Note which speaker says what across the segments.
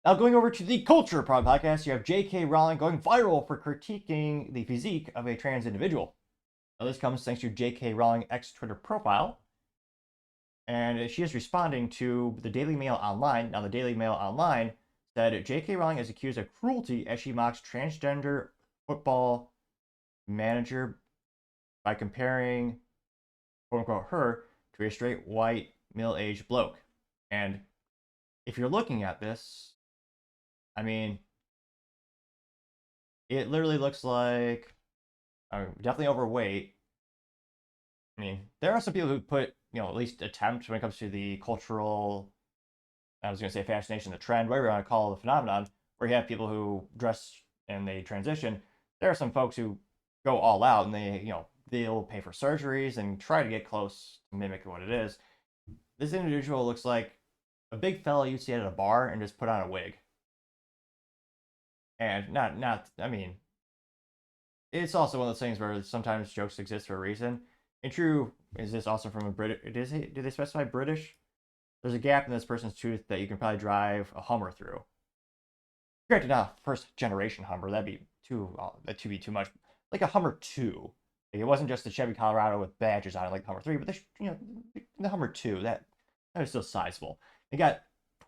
Speaker 1: Now, going over to the Culture Pod podcast, you have J.K. Rowling going viral for critiquing the physique of a trans individual. Now, this comes thanks to J.K. Rowling X Twitter profile, and she is responding to the Daily Mail Online. Now, the Daily Mail Online said J.K. Rowling is accused of cruelty as she mocks transgender football manager by comparing, quote unquote, her to a straight white middle-aged bloke. And if you're looking at this, I mean, it literally looks like definitely overweight. I mean, there are some people who put, at least attempt when it comes to the cultural, I was going to say fascination, the trend, whatever you want to call the phenomenon, where you have people who dress and they transition. There are some folks who go all out and they'll pay for surgeries and try to get close to mimic what it is. This individual looks like a big fella you'd see at a bar and just put on a wig. And I mean, it's also one of those things where sometimes jokes exist for a reason. And true, is this also from a British? Do they specify British? There's a gap in this person's tooth that you can probably drive a Hummer through. Granted, not first generation Hummer. That'd be too much. Like a Hummer 2. Like it wasn't just the Chevy Colorado with badges on it like the Hummer 3, but the Hummer 2 that was still sizable. It got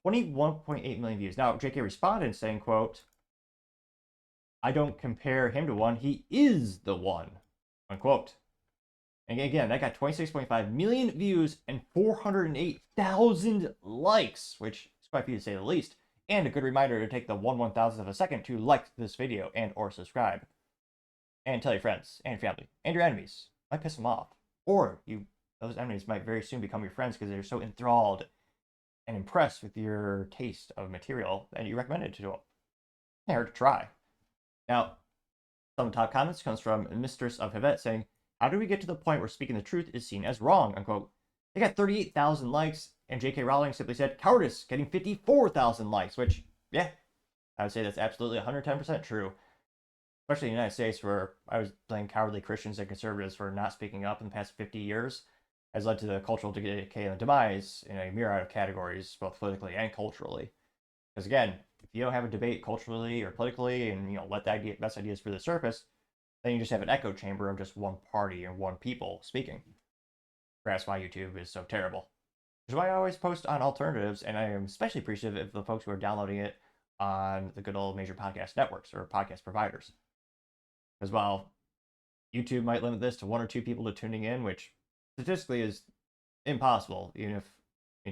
Speaker 1: 21.8 million views. Now, JK responded saying, quote, "I don't compare him to one. He is the one," unquote. And again, that got 26.5 million views and 408,000 likes, which is quite a few to say the least. And a good reminder to take the 1/1000th of a second to like this video and or subscribe. And tell your friends and family and your enemies. Might piss them off. Or those enemies might very soon become your friends because they're so enthralled and impressed with your taste of material that you recommend it to them. Can't hurt to try. Now, some of the top comments comes from Mistress of Hivet saying, "How do we get to the point where speaking the truth is seen as wrong?" Unquote. They got 38,000 likes, and J.K. Rowling simply said, "Cowardice," getting 54,000 likes, which, yeah, I would say that's absolutely 110% true. Especially in the United States, where I was playing cowardly Christians and conservatives for not speaking up in the past 50 years, has led to the cultural decay and demise in a myriad of categories, both politically and culturally. Because again, if you don't have a debate culturally or politically and let the best ideas for the surface, then you just have an echo chamber of just one party and one people speaking. That's why YouTube is so terrible. Which is why I always post on alternatives, and I am especially appreciative of the folks who are downloading it on the good old major podcast networks or podcast providers. Because while YouTube might limit this to one or two people to tuning in, which statistically is impossible, even if,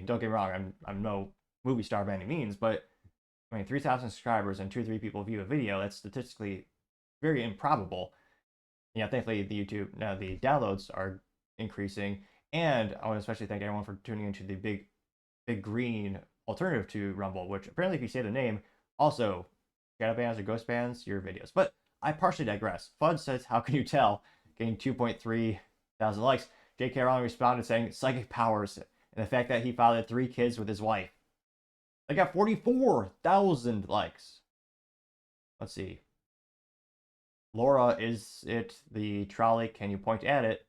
Speaker 1: don't get me wrong, I'm no movie star by any means, but 3,000 subscribers and 2 or 3 people view a video, that's statistically very improbable. Thankfully the downloads are increasing, and I want to especially thank everyone for tuning into the big green alternative to Rumble, which apparently, if you say the name, also shadow bans or ghost bans your videos. But I partially digress. Fud says, "How can you tell?" Getting 2.3 thousand likes. J.K. Rowling responded saying, "Psychic powers and the fact that he fathered 3 kids with his wife." They got 44,000 likes. Let's see. Laura, is it the trolley? Can you point at it?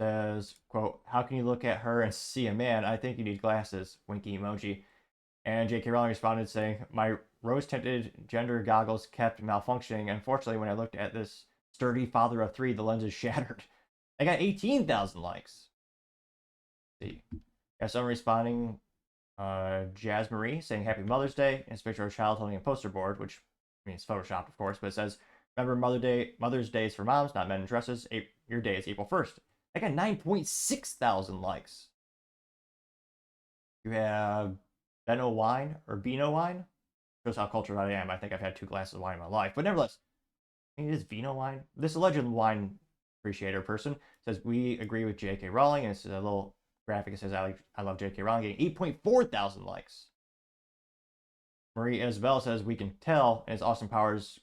Speaker 1: Says, quote, "How can you look at her and see a man? I think you need glasses." Winky emoji. And J.K. Rowling responded saying, "My rose-tinted gender goggles kept malfunctioning. Unfortunately, when I looked at this sturdy father of 3, the lenses shattered." I got 18,000 likes. Let's see. Got someone responding, Jazz Marie, saying, "Happy Mother's Day." And it's a picture of a child holding a poster board, which it's Photoshopped, of course, but it says, "Remember Mother's Day is for moms, not men in dresses. Your day is April 1st. I got 9.6 thousand likes. You have Beno Wine or Beano Wine. Shows how cultured I am. I think I've had 2 glasses of wine in my life. But nevertheless, it is Vino Wine. This alleged wine appreciator person says, "We agree with J.K. Rowling." And it's a little graphic that says, I love J.K. Rowling, getting 8.4 thousand likes. Marie Isabel says, "We can tell," and it's Austin Powers,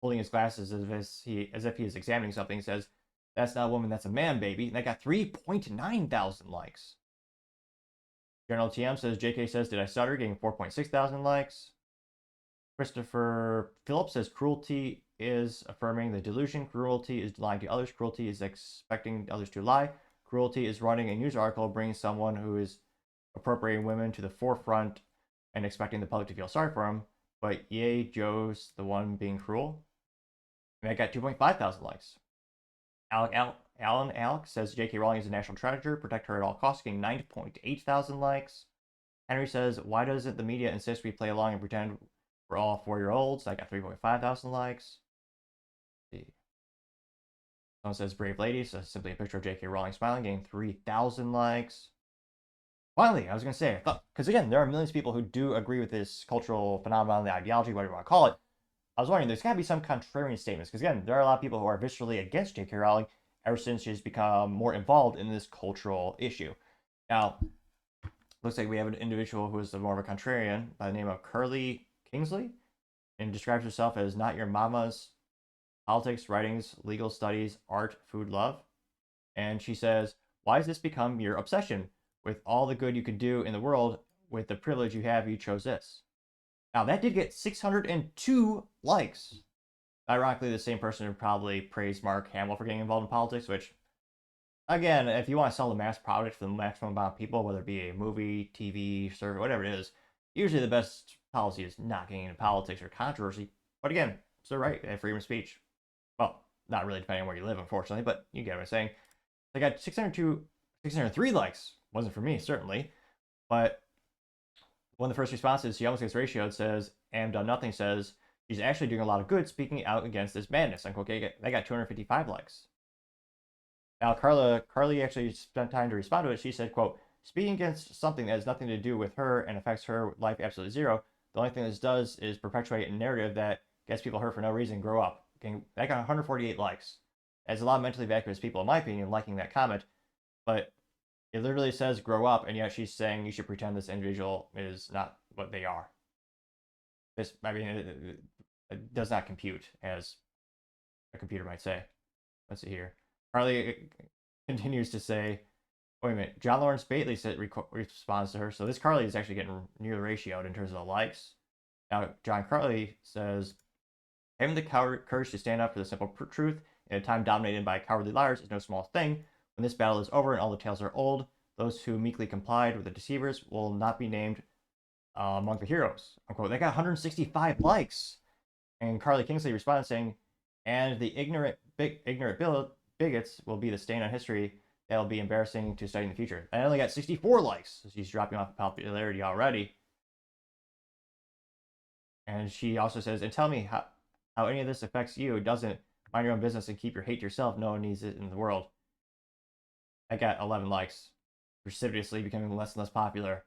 Speaker 1: holding his glasses as if he is examining something, says, "That's not a woman, that's a man, baby." And that got 3.9 thousand likes. General TM says, "JK says, did I stutter?" Getting 4.6 thousand likes. Christopher Phillips says, "Cruelty is affirming the delusion. Cruelty is lying to others. Cruelty is expecting others to lie. Cruelty is running a news article bringing someone who is appropriating women to the forefront and expecting the public to feel sorry for him, but yay, Joe's the one being cruel. And I got 2.5 thousand likes. Alan Alex says J.K. Rowling is a national treasure, protect her at all costs, getting 9.8 thousand likes. Henry says, why doesn't the media insist we play along and pretend we're all 4-year-olds? I got 3.5 thousand likes. Someone says Brave Lady, so simply a picture of J.K. Rowling smiling, getting 3,000 likes. Finally, I was going to say, because again, there are millions of people who do agree with this cultural phenomenon, the ideology, whatever you want to call it. I was wondering, there's got to be some contrarian statements, because again, there are a lot of people who are viscerally against J.K. Rowling ever since she's become more involved in this cultural issue. Now, looks like we have an individual who is more of a contrarian by the name of Curly Kingsley, and describes herself as not your mama's politics, writings, legal studies, art, food, love. And she says, why has this become your obsession? With all the good you could do in the world, with the privilege you have, you chose this. Now, that did get 602 likes. Ironically, the same person who probably praised Mark Hamill for getting involved in politics, which, again, if you want to sell the mass product for the maximum amount of people, whether it be a movie, TV, survey, whatever it is, usually the best policy is not getting into politics or controversy. But again, it's their right. They have freedom of speech. Well, not really depending on where you live, unfortunately, but you get what I'm saying. They got 603 likes. Wasn't for me, certainly. But one of the first responses, she almost gets ratioed, says, and done nothing, says, she's actually doing a lot of good speaking out against this madness. Unquote. They got 255 likes. Now, Carly actually spent time to respond to it. She said, quote, speaking against something that has nothing to do with her and affects her life absolutely zero, the only thing this does is perpetuate a narrative that gets people hurt for no reason, grow up. That got 148 likes. There's a lot of mentally vacuous people, in my opinion, liking that comment, but it literally says grow up, and yet she's saying you should pretend this individual is not what they are. This, I mean, it does not compute, as a computer might say. Let's see here. Harley continues to say, wait a minute, John Lawrence Bately responds to her, so this Carly is actually getting near the ratio in terms of the likes. Now, John Carly says, having the courage to stand up for the simple truth in a time dominated by cowardly liars is no small thing. When this battle is over and all the tales are old, those who meekly complied with the deceivers will not be named among the heroes. Unquote. They got 165 likes. And Carly Kingsley responded saying, and the ignorant bigots will be the stain on history that will be embarrassing to study in the future. I only got 64 likes, so she's dropping off in popularity already. And she also says, and tell me how any of this affects you. It doesn't. Mind your own business and keep your hate to yourself. No one needs it in the world. I got 11 likes, precipitously becoming less and less popular.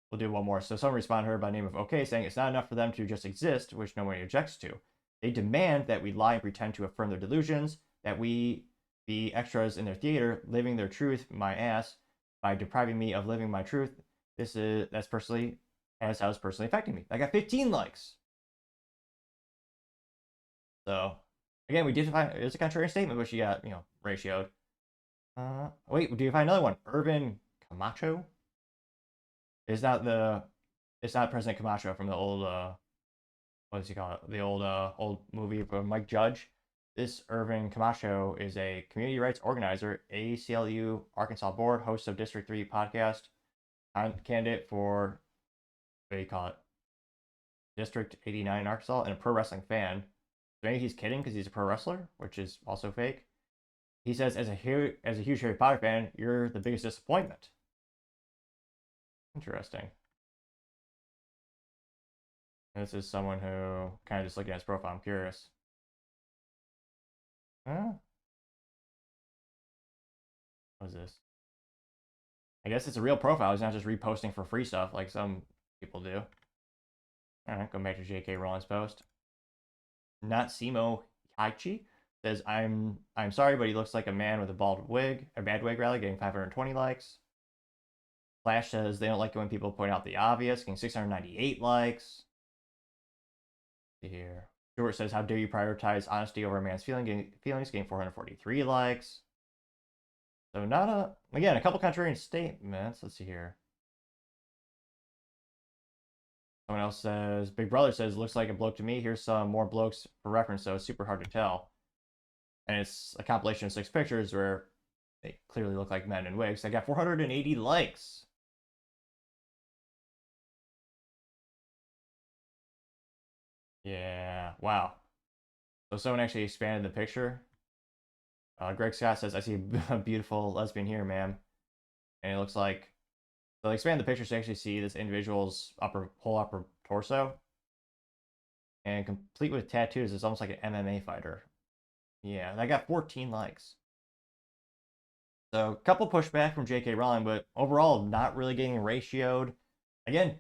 Speaker 1: We'll do one more. So someone responded to her by the name of OK, saying it's not enough for them to just exist, which no one objects to. They demand that we lie and pretend to affirm their delusions, that we be extras in their theater, living their truth, my ass, by depriving me of living my truth. That's how it's personally affecting me. I got 15 likes. So again, we did find it's a contrarian statement, but she got, ratioed. Wait, do you find another one? Irvin Camacho? It's not President Camacho from the old what does he call it? The old movie from Mike Judge. This Irvin Camacho is a community rights organizer, ACLU Arkansas board, host of District 3 podcast, candidate for what do you call it? District 89 in Arkansas, and a pro wrestling fan. So maybe he's kidding because he's a pro wrestler, which is also fake. He says, as a huge Harry Potter fan, you're the biggest disappointment. Interesting. And this is someone who, kind of just looking at his profile, I'm curious. Huh? What is this? I guess it's a real profile. He's not just reposting for free stuff like some people do. Alright, go back to J.K. Rowling's post. Not Simo Haichi says, I'm sorry, but he looks like a man with a bad wig, rather, getting 520 likes. Flash says they don't like it when people point out the obvious, getting 698 likes. Let's see here. Stuart says, how dare you prioritize honesty over a man's feelings, getting 443 likes. So again, a couple contrarian statements. Let's see here. Someone else says, Big Brother says, looks like a bloke to me. Here's some more blokes for reference, so it's super hard to tell. And it's a compilation of 6 pictures where they clearly look like men in wigs. I got 480 likes. Yeah. Wow. So someone actually expanded the picture. Greg Scott says, "I see a beautiful lesbian here, ma'am," and it looks like they'll expand the picture to actually see this individual's whole upper torso, and complete with tattoos. It's almost like an MMA fighter. Yeah, and I got 14 likes. So a couple pushback from J.K. Rowling, but overall not really getting ratioed. Again,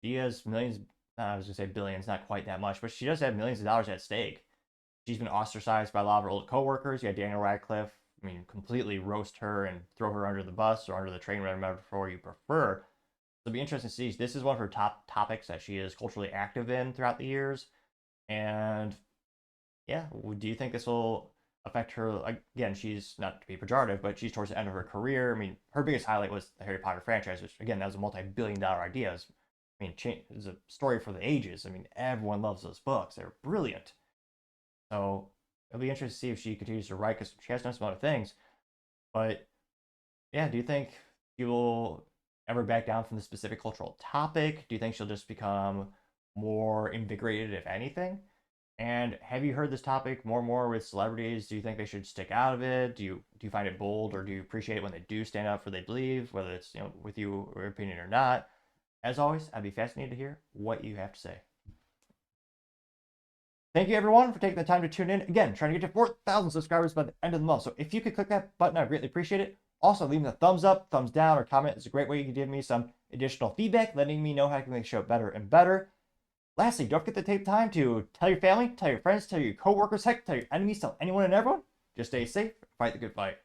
Speaker 1: she has millions. I was gonna say billions, not quite that much, but she does have millions of dollars at stake. She's been ostracized by a lot of her old coworkers. You had Daniel Radcliffe. I mean, completely roast her and throw her under the bus or under the train, whatever metaphor you prefer. So it'll be interesting to see. This is one of her top topics that she is culturally active in throughout the years. And yeah, do you think this will affect her? Again, she's not to be pejorative, but she's towards the end of her career. I mean, her biggest highlight was the Harry Potter franchise, which again, that was a multi-billion-dollar idea. I mean, it's a story for the ages. I mean, everyone loves those books. They're brilliant. So it'll be interesting to see if she continues to write because she has done some other things. But yeah, do you think she will ever back down from the specific cultural topic? Do you think she'll just become more invigorated, if anything? And have you heard this topic more and more with celebrities? Do you think they should stick out of it? Do you find it bold, or do you appreciate it when they do stand up for what they believe, whether it's with you or your opinion or not? As always, I'd be fascinated to hear what you have to say. Thank you everyone for taking the time to tune in. Again, trying to get to 4,000 subscribers by the end of the month. So if you could click that button, I'd greatly appreciate it. Also, leaving a thumbs up, thumbs down, or comment is a great way you can give me some additional feedback, letting me know how I can make the show better and better. Lastly, don't forget to take time to tell your family, tell your friends, tell your coworkers, heck, tell your enemies, tell anyone and everyone. Just stay safe, fight the good fight.